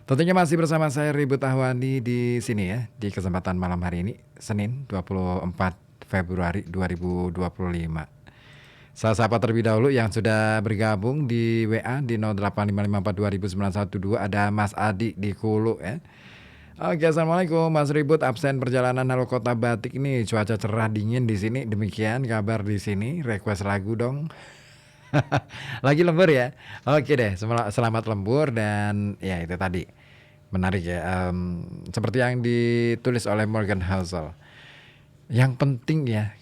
Tentunya masih bersama saya Ribut Ahwani di sini ya, di kesempatan malam hari ini, Senin 24 Februari 2025. Saya sapa terlebih dahulu yang sudah bergabung di WA di 0855420912, ada Mas Adi di Kulu ya. Oke, assalamualaikum Mas Ribut, absen perjalanan halo kota Batik nih, cuaca cerah dingin di sini. Demikian kabar di sini. Request lagu dong. Lagi lembur ya. Oke deh, selamat lembur dan ya itu tadi menarik ya. Seperti yang ditulis oleh Morgan Housel. Yang penting ya,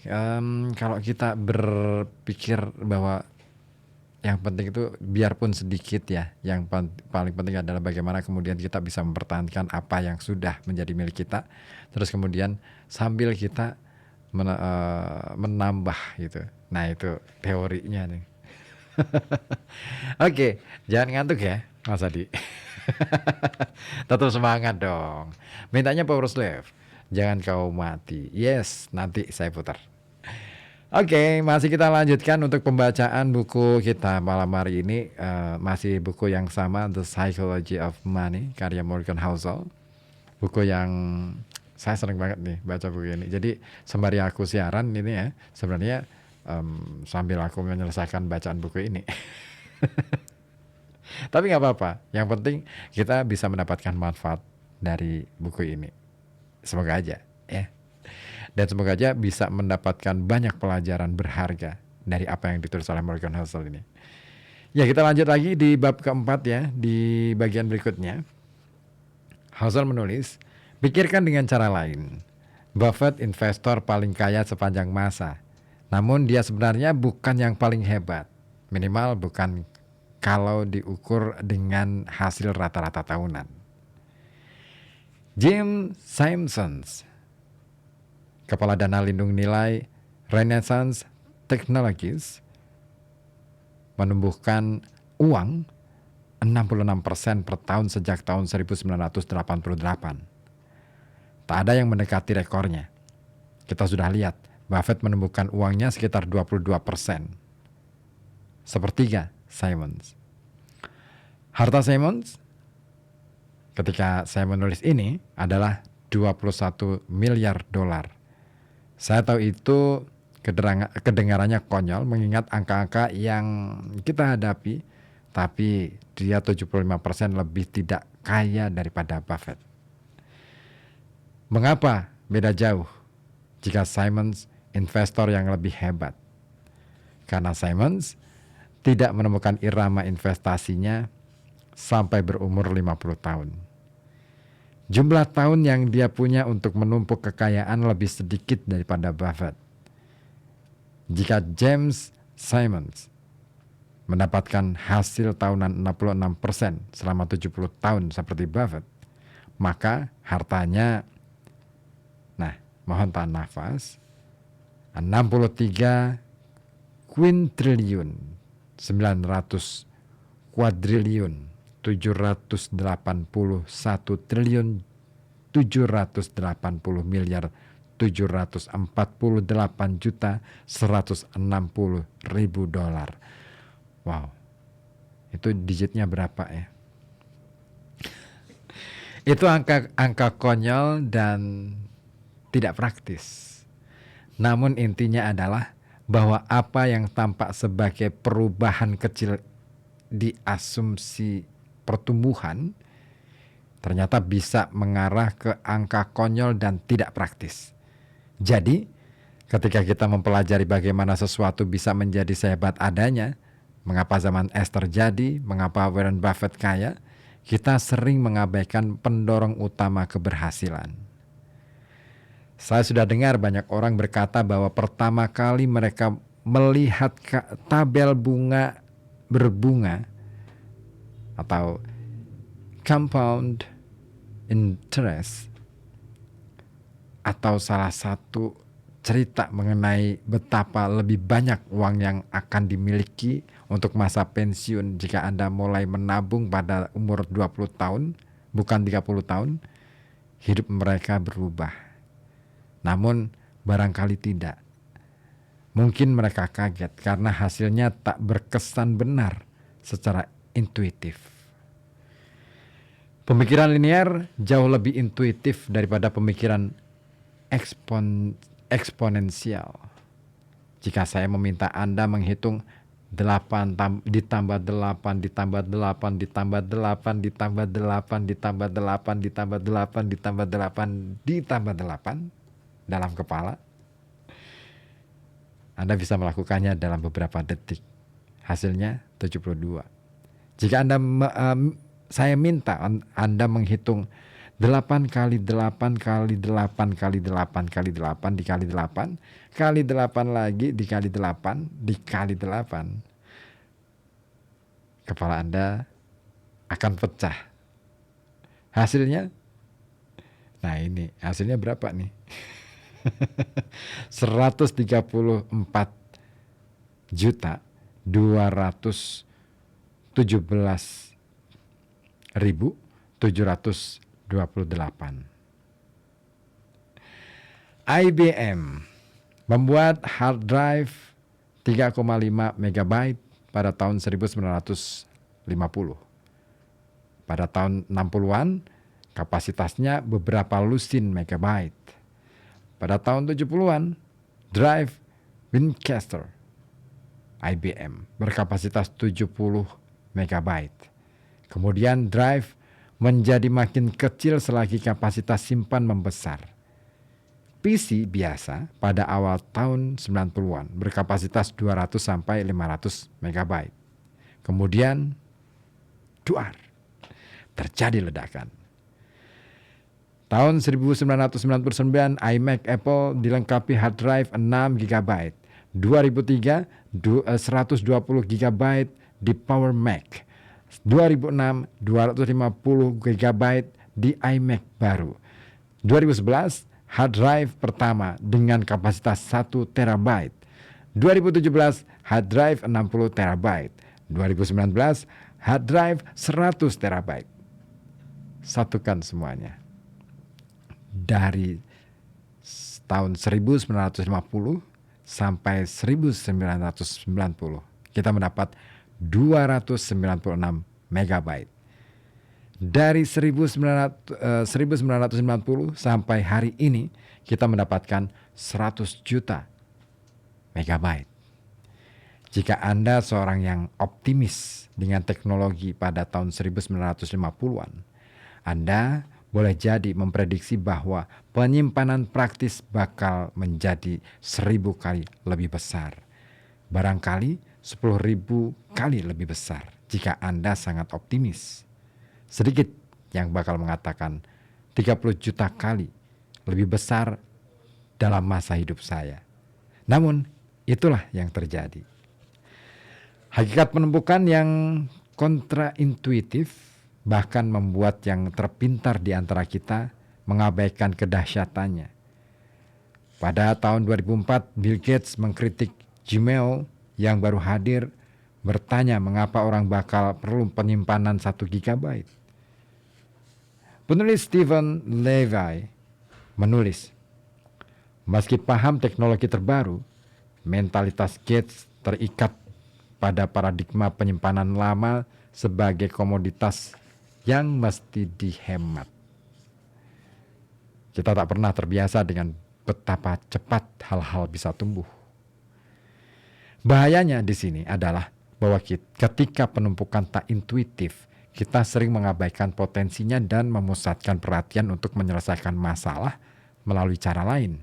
kalau kita berpikir bahwa yang penting itu biarpun sedikit ya, yang paling penting adalah bagaimana kemudian kita bisa mempertahankan apa yang sudah menjadi milik kita, terus kemudian sambil kita menambah gitu. Nah itu teorinya nih. Oke, jangan ngantuk ya Mas Adi. Tetap semangat dong. Mintanya power slave. Jangan kau mati. Yes, nanti saya putar. Oke, masih kita lanjutkan untuk pembacaan buku kita malam hari ini. Masih buku yang sama, The Psychology of Money, karya Morgan Housel. Buku yang saya sering banget nih baca buku ini. Jadi sembari aku siaran ini ya, sebenarnya sambil aku menyelesaikan bacaan buku ini. Tapi nggak apa-apa. Yang penting kita bisa mendapatkan manfaat dari buku ini. Semoga aja ya. Dan semoga aja bisa mendapatkan banyak pelajaran berharga dari apa yang ditulis oleh Morgan Housel ini. Ya, kita lanjut lagi di bab keempat ya, di bagian berikutnya. Housel menulis, pikirkan dengan cara lain. Buffett investor paling kaya sepanjang masa. Namun dia sebenarnya bukan yang paling hebat. Minimal bukan kalau diukur dengan hasil rata-rata tahunan. Jim Simons, Kepala Dana Lindung Nilai Renaissance Technologies, menumbuhkan uang 66% per tahun sejak tahun 1988. Tak ada yang mendekati rekornya. Kita sudah lihat, Buffett menumbuhkan uangnya sekitar 22%. Sepertiga Simons. Harta Simons ketika saya menulis ini adalah 21 miliar dolar. Saya tahu itu kedengarannya konyol mengingat angka-angka yang kita hadapi, tapi dia 75% lebih tidak kaya daripada Buffett. Mengapa beda jauh jika Simons investor yang lebih hebat? Karena Simons tidak menemukan irama investasinya sampai berumur 50 tahun. Jumlah tahun yang dia punya untuk menumpuk kekayaan lebih sedikit daripada Buffett. Jika James Simons mendapatkan hasil tahunan 66% selama 70 tahun seperti Buffett, maka hartanya, nah mohon tahan nafas, 63 kuintriliun 900 kuadriliun 781 triliun 780 miliar 748 juta 160 ribu dolar. Wow, itu digitnya berapa ya? Itu angka konyol dan tidak praktis. Namun intinya adalah bahwa apa yang tampak sebagai perubahan kecil di asumsi pertumbuhan ternyata bisa mengarah ke angka konyol dan tidak praktis. Jadi, ketika kita mempelajari bagaimana sesuatu bisa menjadi sehebat adanya, mengapa zaman es terjadi, mengapa Warren Buffett kaya, kita sering mengabaikan pendorong utama keberhasilan. Saya sudah dengar banyak orang berkata bahwa pertama kali mereka melihat tabel bunga berbunga atau compound interest atau salah satu cerita mengenai betapa lebih banyak uang yang akan dimiliki untuk masa pensiun jika Anda mulai menabung pada umur 20 tahun, bukan 30 tahun, hidup mereka berubah. Namun barangkali tidak. Mungkin mereka kaget karena hasilnya tak berkesan benar secara intuitif. Pemikiran linear jauh lebih intuitif daripada pemikiran eksponensial. Jika saya meminta Anda menghitung 8 ditambah 8 ditambah 8 ditambah 8 ditambah 8 ditambah 8 ditambah 8 ditambah 8 ditambah 8 dalam kepala, Anda bisa melakukannya dalam beberapa detik. Hasilnya 72. Jika saya minta Anda menghitung 8 kali 8 kali 8 kali 8 kali 8 dikali 8 kali 8 lagi dikali 8 dikali 8, kepala Anda akan pecah. Hasilnya, nah ini hasilnya berapa nih? 134.217.728. IBM membuat hard drive 3,5 MB pada tahun 1950. Pada tahun 60-an kapasitasnya beberapa lusin megabyte. Pada tahun 70-an, drive Winchester IBM berkapasitas 70 MB. Kemudian drive menjadi makin kecil selagi kapasitas simpan membesar. PC biasa pada awal tahun 90-an berkapasitas 200 sampai 500 MB. Kemudian duar, terjadi ledakan. Tahun 1999 iMac Apple dilengkapi hard drive 6 GB. 2003 120 GB di Power Mac. 2006 250 GB di iMac baru. 2011 hard drive pertama dengan kapasitas 1 TB. 2017 hard drive 60 TB. 2019 hard drive 100 TB. Satukan semuanya. Dari tahun 1950 sampai 1990 kita mendapat 296 MB. Dari 1990 sampai hari ini kita mendapatkan 100 juta megabyte. Jika Anda seorang yang optimis dengan teknologi pada tahun 1950-an, Anda boleh jadi memprediksi bahwa penyimpanan praktis bakal menjadi 1000 kali lebih besar. Barangkali 10.000 kali lebih besar jika Anda sangat optimis. Sedikit yang bakal mengatakan 30 juta kali lebih besar dalam masa hidup saya. Namun itulah yang terjadi. Hakikat penumpukan yang kontraintuitif bahkan membuat yang terpintar di antara kita mengabaikan kedahsyatannya. Pada tahun 2004, Bill Gates mengkritik Gmail yang baru hadir, bertanya mengapa orang bakal perlu penyimpanan 1 GB. Penulis Stephen Levy menulis, meski paham teknologi terbaru, mentalitas Gates terikat pada paradigma penyimpanan lama sebagai komoditas yang mesti dihemat. Kita tak pernah terbiasa dengan betapa cepat hal-hal bisa tumbuh. Bahayanya di sini adalah bahwa ketika penumpukan tak intuitif, kita sering mengabaikan potensinya dan memusatkan perhatian untuk menyelesaikan masalah melalui cara lain.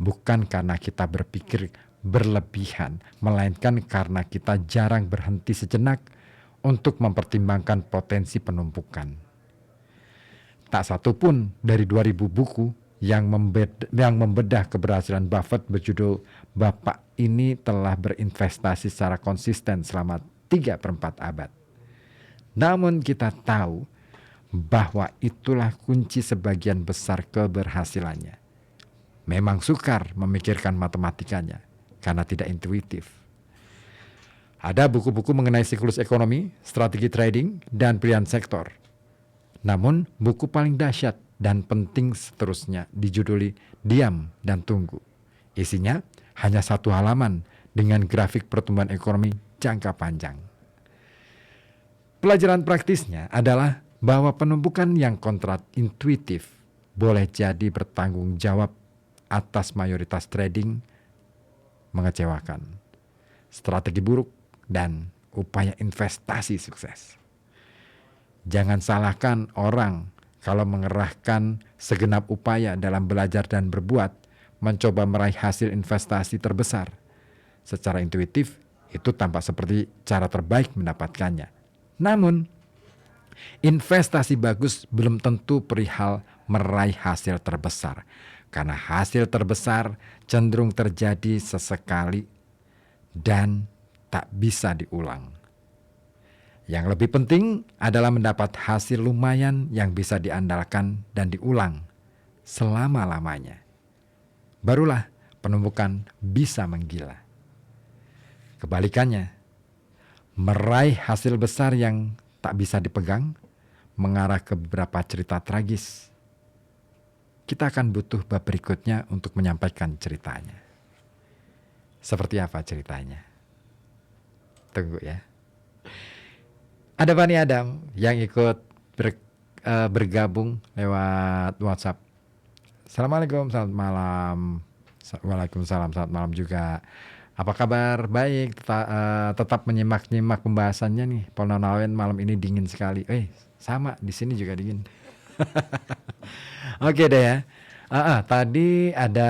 Bukan karena kita berpikir berlebihan, melainkan karena kita jarang berhenti sejenak untuk mempertimbangkan potensi penumpukan. Tak satu pun dari 2000 buku yang membedah keberhasilan Buffett berjudul "Bapak ini telah berinvestasi secara konsisten selama 3/4 abad." Namun kita tahu bahwa itulah kunci sebagian besar keberhasilannya. Memang sukar memikirkan matematikanya karena tidak intuitif. Ada buku-buku mengenai siklus ekonomi, strategi trading, dan pilihan sektor. Namun buku paling dahsyat dan penting seterusnya dijuduli Diam dan Tunggu. Isinya hanya 1 halaman dengan grafik pertumbuhan ekonomi jangka panjang. Pelajaran praktisnya adalah bahwa penumpukan yang kontraintuitif boleh jadi bertanggung jawab atas mayoritas trading mengecewakan, strategi buruk, dan upaya investasi sukses. Jangan salahkan orang kalau mengerahkan segenap upaya dalam belajar dan berbuat, mencoba meraih hasil investasi terbesar. Secara intuitif, itu tampak seperti cara terbaik mendapatkannya. Namun, investasi bagus belum tentu perihal meraih hasil terbesar, karena hasil terbesar cenderung terjadi sesekali dan tak bisa diulang. Yang lebih penting adalah mendapat hasil lumayan yang bisa diandalkan dan diulang selama-lamanya. Barulah penumpukan bisa menggila. Kebalikannya, meraih hasil besar yang tak bisa dipegang mengarah ke beberapa cerita tragis. Kita akan butuh bab berikutnya untuk menyampaikan ceritanya. Seperti apa ceritanya? Tunggu ya. Ada Bani Adam yang ikut bergabung lewat WhatsApp. Assalamualaikum, selamat malam. Waalaikumsalam, selamat malam juga. Apa kabar? Baik, tetap menyimak-nyimak pembahasannya nih. Polnonawen malam ini dingin sekali. Sama, di sini juga dingin. Oke deh ya. Tadi ada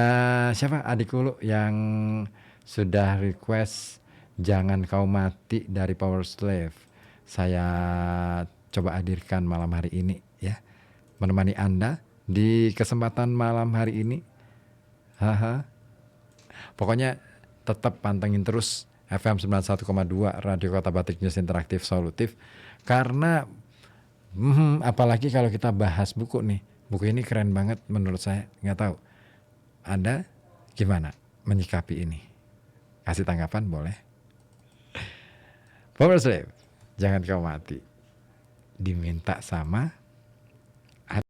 siapa? Adik Ulu yang sudah request Jangan Kau Mati dari Power Slave. Saya coba hadirkan malam hari ini ya, menemani Anda di kesempatan malam hari ini. Pokoknya tetap pantengin terus FM 91,2 Radio Kota Batik News Interaktif Solutif, karena apalagi kalau kita bahas buku nih, buku ini keren banget menurut saya. Nggak tahu Anda gimana menyikapi ini, kasih tanggapan boleh. Power Slave, Jangan Kau Mati diminta sama